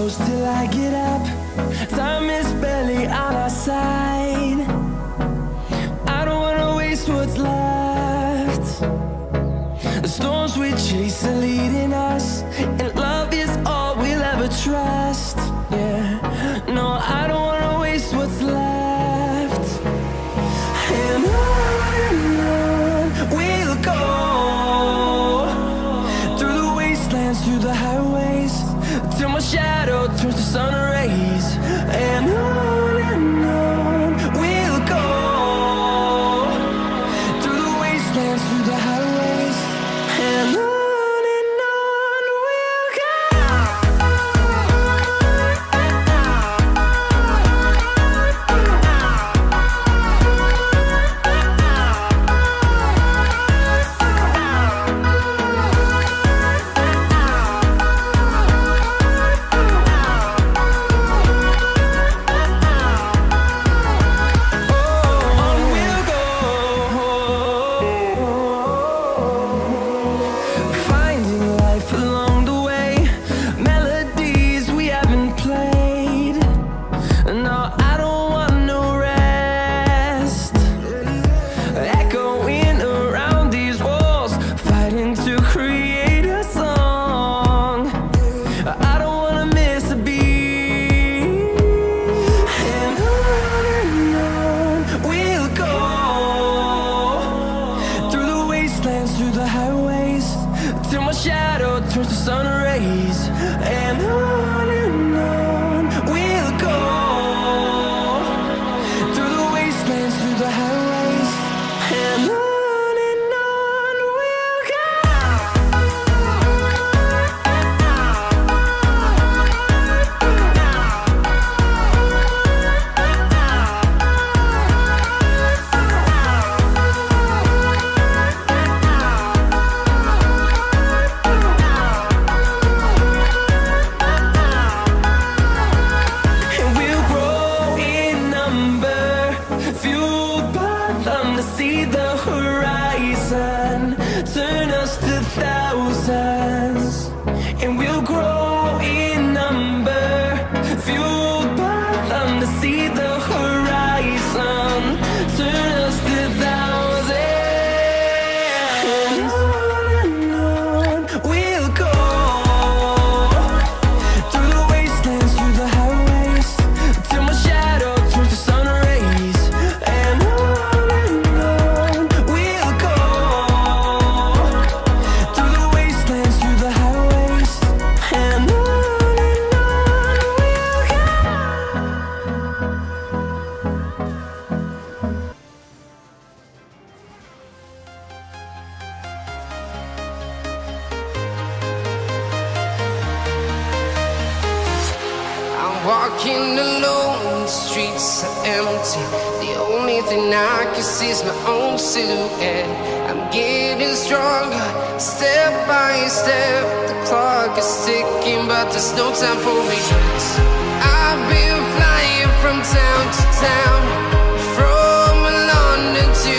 close till I get up. Time is barely on our side. I don't wanna waste what's left. The storms we chase are leading us, and love is all we'll ever trust. Yeah, no, I don't wanna waste what's left. And on we'll go, through the wastelands, through the highways, till my shadow turns to sun rays. And on we'll go, through the wastelands, through the highways, and on we'll go. Through the highways, till my shadow turns to sun rays. And on we'll go, through the wastelands, through the highways, and on we'll go. See the horizon, turn us to thousands, and we'll grow in number, fueled by them. To see the horizon, turn us to thousands, and on we'll go, through the wastelands, through the highways, till my shadow turns to sun rays. And walking alone, the streets are empty. The only thing I can see is my own silhouette. I'm getting stronger, step by step. The clock is ticking, but there's no time for regrets. I've been flying from town to town, from London to